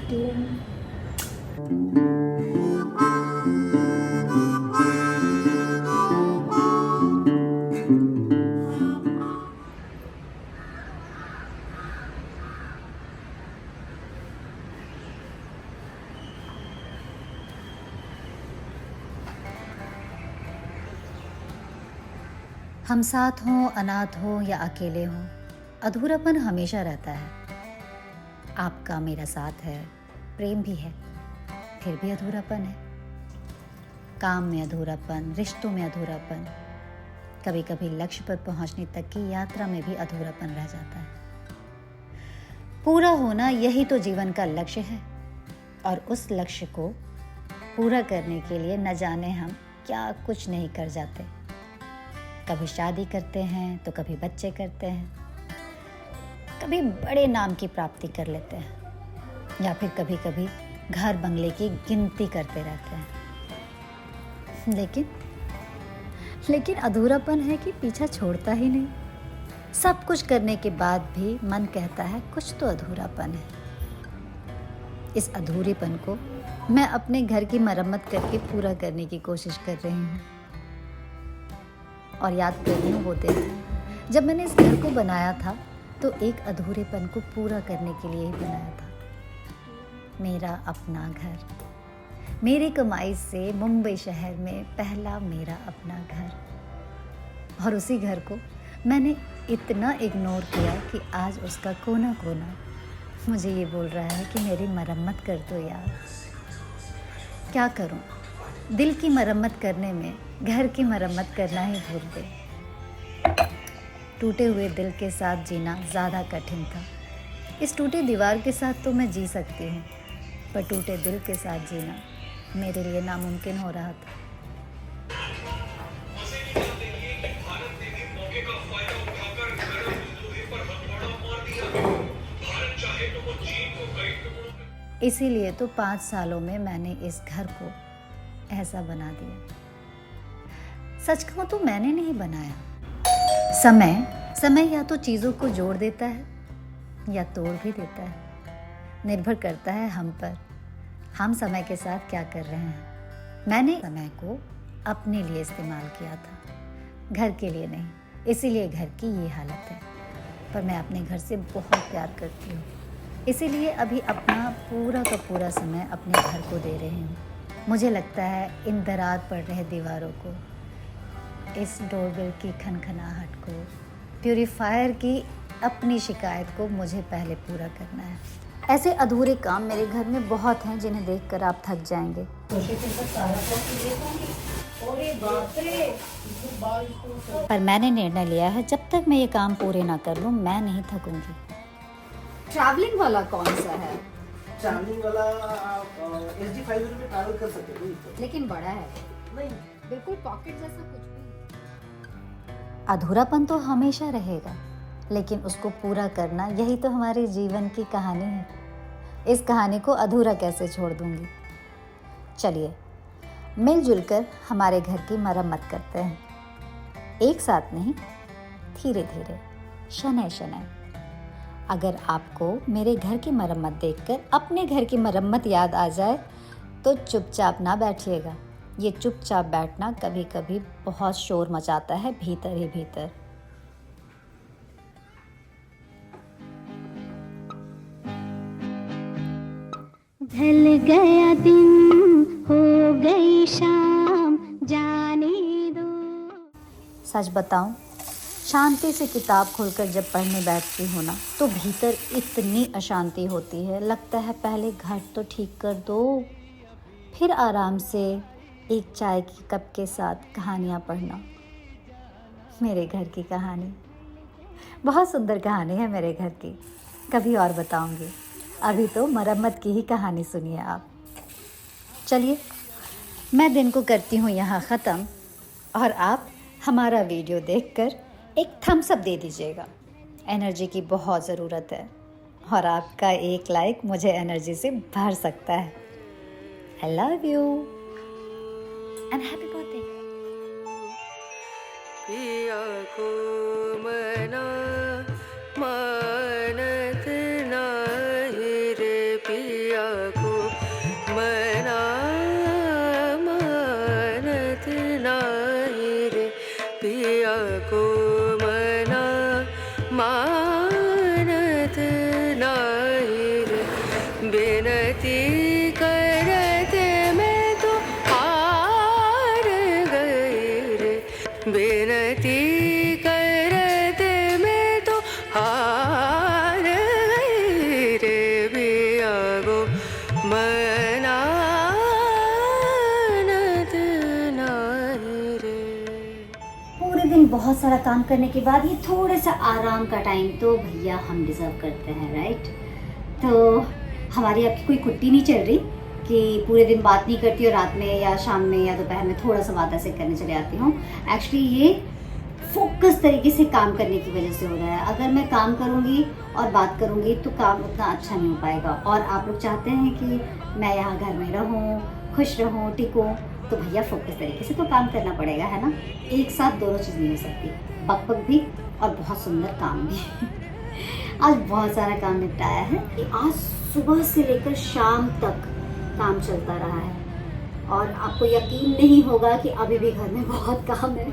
हम साथ हों, अनाथ हों या अकेले हों, अधूरापन हमेशा रहता है। आपका मेरा साथ है, प्रेम भी है, फिर भी अधूरापन है। काम में अधूरापन, रिश्तों में अधूरापन, कभी कभी लक्ष्य पर पहुंचने तक की यात्रा में भी अधूरापन रह जाता है। पूरा होना यही तो जीवन का लक्ष्य है, और उस लक्ष्य को पूरा करने के लिए न जाने हम क्या कुछ नहीं कर जाते। कभी शादी करते हैं तो कभी बच्चे करते हैं, कभी बड़े नाम की प्राप्ति कर लेते हैं, या फिर कभी कभी घर बंगले की गिनती करते रहते हैं। लेकिन अधूरापन है कि पीछा छोड़ता ही नहीं। सब कुछ करने के बाद भी मन कहता है कुछ तो अधूरापन है। इस अधूरेपन को मैं अपने घर की मरम्मत करके पूरा करने की कोशिश कर रही हूँ। और याद कर रही हूँ वो दिन जब मैंने इस घर को बनाया था, तो एक अधूरेपन को पूरा करने के लिए ही बनाया था। मेरा अपना घर, मेरी कमाई से मुंबई शहर में पहला मेरा अपना घर, और उसी घर को मैंने इतना इग्नोर किया कि आज उसका कोना कोना मुझे ये बोल रहा है कि मेरी मरम्मत कर दो यार। क्या करूं, दिल की मरम्मत करने में घर की मरम्मत करना ही भूल गई। टूटे हुए दिल के साथ जीना ज़्यादा कठिन था। इस टूटे दीवार के साथ तो मैं जी सकती हूँ, पर टूटे दिल के साथ जीना मेरे लिए नामुमकिन हो रहा था। इसीलिए तो 5 सालों में मैंने इस घर को ऐसा बना दिया। सच कहूं तो मैंने नहीं बनाया। समय या तो चीज़ों को जोड़ देता है या तोड़ भी देता है। निर्भर करता है हम पर, हम समय के साथ क्या कर रहे हैं। मैंने समय को अपने लिए इस्तेमाल किया था, घर के लिए नहीं। इसीलिए घर की ये हालत है। पर मैं अपने घर से बहुत प्यार करती हूँ, इसीलिए अभी अपना पूरा का पूरा समय अपने घर को दे रही हूँ। मुझे लगता है इन दरार पड़ रहे दीवारों को, इस डोरबेल की खनखनाहट को, प्यूरीफायर की अपनी शिकायत को मुझे पहले पूरा करना है। ऐसे अधूरे काम मेरे घर में बहुत हैं जिन्हें देखकर आप थक जाएंगे। पर मैंने निर्णय लिया है, जब तक मैं ये काम पूरे ना कर लूँ मैं नहीं थकूंगी। ट्रैवलिंग वाला कौन सा है? ट्रैवलिंग वाला SD5 में ट्रैवल कर सकते हैं, लेकिन बड़ा है, नहीं बिल्कुल पॉकेट जैसा कुछ भी। अधूरापन तो हमेशा रहेगा, लेकिन उसको पूरा करना यही तो हमारे जीवन की कहानी है। इस कहानी को अधूरा कैसे छोड़ दूंगी। चलिए मिलजुल कर हमारे घर की मरम्मत करते हैं, एक साथ नहीं, धीरे धीरे, शनै शनै। अगर आपको मेरे घर की मरम्मत देखकर अपने घर की मरम्मत याद आ जाए तो चुपचाप ना बैठिएगा। ये चुपचाप बैठना कभी कभी बहुत शोर मचाता है भीतर ही भीतर। ढल गया दिन, हो गई शाम, जाने दो। सच बताऊं, शांति से किताब खोलकर जब पढ़ने बैठती हूँ ना, तो भीतर इतनी अशांति होती है, लगता है पहले घर तो ठीक कर दो, फिर आराम से एक चाय की कप के साथ कहानियाँ पढ़ना। मेरे घर की कहानी बहुत सुंदर कहानी है मेरे घर की, कभी और बताऊंगी। अभी तो मरम्मत की ही कहानी सुनिए आप। चलिए मैं दिन को करती हूँ यहाँ ख़त्म, और आप हमारा वीडियो देखकर एक थम्स अप दे दीजिएगा। एनर्जी की बहुत ज़रूरत है, और आपका एक लाइक मुझे एनर्जी से भर सकता है। I love you and happy birthday. पिया को मना मानत नाही रे पिया को मना मानत नाही रे, पिया को मना मानत नाही रे, बिनती करत मैं तो हार गई रे, बिनती करत मैं तो हार गई रे, पिया को मनानत नाही रे। पूरे दिन बहुत सारा काम करने के बाद ये थोड़ा सा आराम का टाइम तो भैया हम डिजर्व करते हैं, राइट। तो हमारी आपकी कोई कुट्टी नहीं चल रही कि पूरे दिन बात नहीं करती और रात में या शाम में या दोपहर में थोड़ा सा बात ऐसे करने चले आती हूँ। एक्चुअली ये फोकस तरीके से काम करने की वजह से हो रहा है। अगर मैं काम करूँगी और बात करूँगी तो काम उतना अच्छा नहीं हो पाएगा, और आप लोग चाहते हैं कि मैं यहाँ घर में रहूँ, खुश रहूँ, टिकूँ, तो भैया फोकस तरीके से तो काम करना पड़ेगा, है ना। एक साथ दोनों चीज़ नहीं हो सकती, बक भी और बहुत सुंदर काम भी। आज बहुत सारा काम निपटाया है। आज सुबह से लेकर शाम तक काम चलता रहा है और आपको यकीन नहीं होगा कि अभी भी घर में बहुत काम है।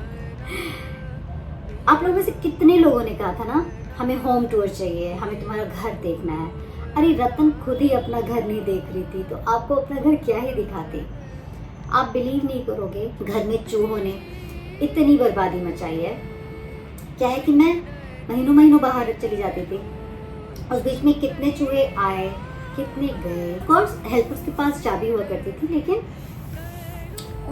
आप लोगों में से कितने लोगों ने कहा था ना हमें होम टूर चाहिए, हमें तुम्हारा घर देखना है। अरे रतन खुद ही अपना घर नहीं देख रही थी तो आपको अपना घर क्या ही दिखाती। आप बिलीव नहीं करोगे, घर में चूहों ने इतनी बर्बादी मचाई है। क्या है कि मैं महीनों महीनों बाहर चली जाती थी, उस बीच में कितने चूहे आए कितने गए। ऑफकोर्स हेल्पर्स के पास चाबी हुआ करती थी, लेकिन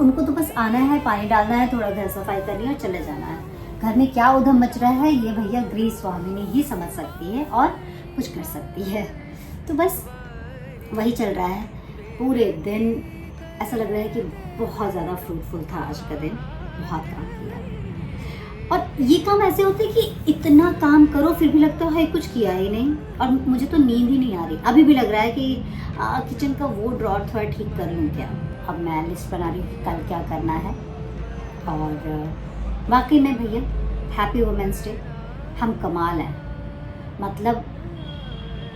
उनको तो बस आना है, पानी डालना है, थोड़ा घर सफाई करनी है और चले जाना है। घर में क्या उधम मच रहा है ये भैया गृह स्वामिनी ही समझ सकती है और कुछ कर सकती है। तो बस वही चल रहा है पूरे दिन। ऐसा लग रहा है कि बहुत ज़्यादा फ्रूटफुल था आज का दिन, बहुत काम किया। और ये काम ऐसे होते हैं कि इतना काम करो फिर भी लगता है कुछ किया ही नहीं, और मुझे तो नींद ही नहीं आ रही। अभी भी लग रहा है कि किचन का वो ड्रॉर थोड़ा ठीक कर लूँ क्या। अब मैं लिस्ट बना रही हूँ कि कल क्या करना है। और वाकई में भैया हैप्पी वुमेंस डे। हम कमाल हैं, मतलब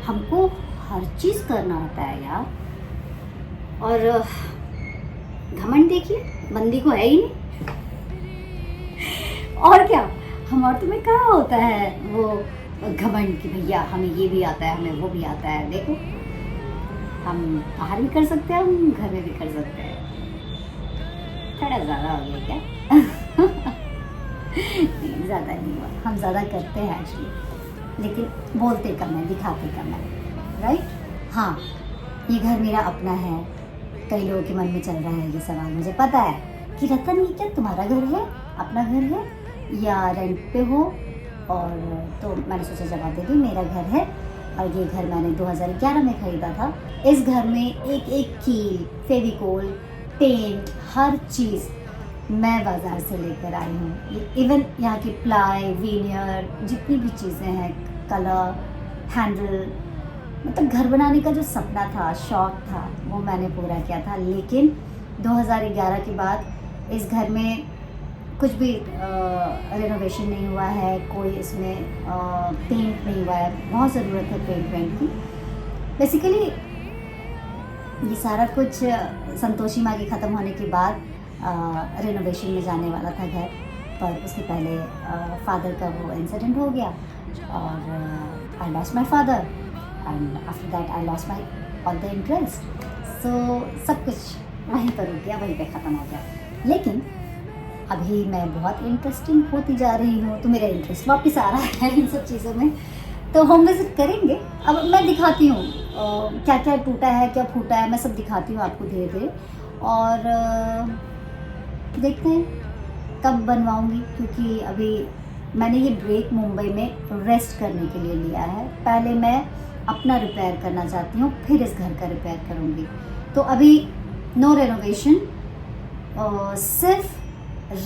हमको हर चीज़ करना होता है यार। और घमंड देखिए, बंदी को है ही नहीं। और क्या, हम औरतों में कहाँ होता है वो घमंड कि भैया हमें ये भी आता है, हमें वो भी आता है। देखो हम बाहर भी कर सकते हैं, हम घर में भी कर सकते हैं। थोड़ा ज़्यादा हो गया क्या? नहीं, ज़्यादा नहीं हुआ, हम ज़्यादा करते हैं एक्चुअली, लेकिन बोलते कम है, दिखाते कम है, राइट। हाँ, ये घर मेरा अपना है। कई लोगों के मन में चल रहा है ये सवाल, मुझे पता है कि रतन ये क्या तुम्हारा घर है, अपना घर है या रेंट पे हो। और तो मैंने सोचा जवाब दे दूँ, मेरा घर है और ये घर मैंने 2011 में ख़रीदा था। इस घर में एक एक कील, फेविकोल, पेंट, हर चीज़ मैं बाज़ार से लेकर आई हूँ। इवन यहाँ की प्लाई, वीनियर, जितनी भी चीज़ें हैं, कलर, हैंडल, मतलब घर बनाने का जो सपना था, शौक़ था, वो मैंने पूरा किया था। लेकिन 2011 के बाद इस घर में कुछ भी रेनोवेशन नहीं हुआ है, कोई इसमें पेंट नहीं हुआ है। बहुत ज़रूरत है पेंट की। बेसिकली ये सारा कुछ संतोषी माँ के ख़त्म होने के बाद रेनोवेशन में जाने वाला था घर, पर उसके पहले फादर का वो इंसिडेंट हो गया और I lost my father and after that I lost my all the interest. So सब कुछ वहीं पर रुक गया, वहीं पे ख़त्म हो गया। लेकिन अभी मैं बहुत इंटरेस्टिंग होती जा रही हूँ, तो मेरा इंटरेस्ट वापस आ रहा है इन सब चीज़ों में। तो होम विजिट करेंगे। अब मैं दिखाती हूँ क्या क्या टूटा है, क्या फूटा है, मैं सब दिखाती हूँ आपको धीरे धीरे। और देखते हैं कब बनवाऊँगी, क्योंकि अभी मैंने ये ब्रेक मुंबई में रेस्ट करने के लिए लिया है। पहले मैं अपना रिपेयर करना चाहती हूँ, फिर इस घर का रिपेयर करूँगी। तो अभी नो रेनोवेशन, सिर्फ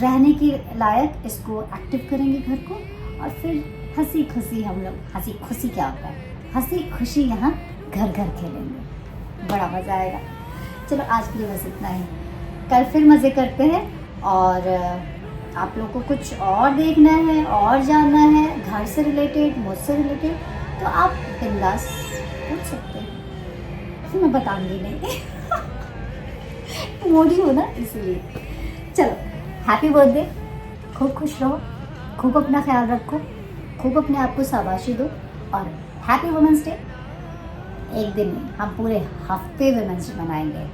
रहने के लायक इसको एक्टिव करेंगे घर को, और फिर हंसी खुशी हम लोग, हंसी खुशी क्या होता है, हंसी खुशी यहाँ घर घर खेलेंगे, बड़ा मज़ा आएगा। चलो आज के लिए बस इतना ही, कल फिर मज़े करते हैं। और आप लोगों को कुछ और देखना है और जानना है घर से रिलेटेड, मुझसे रिलेटेड, तो आप बिंदास पूछ सकते हैं। मैं बताऊंगी नहीं। मोटी हो ना इसलिए। चलो हैप्पी बर्थडे, खूब खुश रहो, खूब अपना ख्याल रखो, खूब अपने आप को शाबाशी दो और हैप्पी वुमेंस डे। एक दिन नहीं, हम पूरे हफ्ते वुमेंस डे मनाएंगे।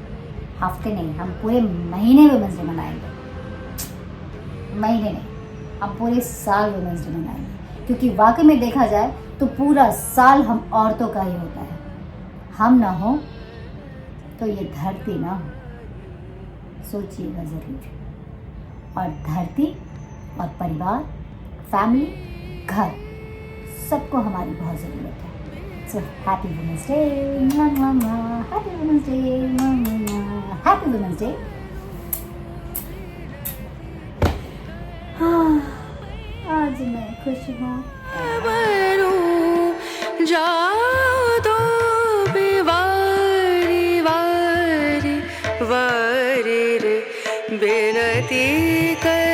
हफ्ते नहीं, हम पूरे महीने वुमेंस डे मनाएंगे। महीने नहीं, हम पूरे साल वुमेंस डे मनाएंगे, क्योंकि वाकई में देखा जाए तो पूरा साल हम औरतों का ही होता है। हम ना हो तो ये धरती ना हो, सोचिएगा ज़रूर। और धरती और परिवार, फैमिली, घर, सबको हमारी बहुत ज़रूरत है। So happy women's day, happy women's day, happy women's day. हाँ, आज मैं खुश हूँ। बनूं जाओ तो भी वारी वारी वारी रे, बेनती कर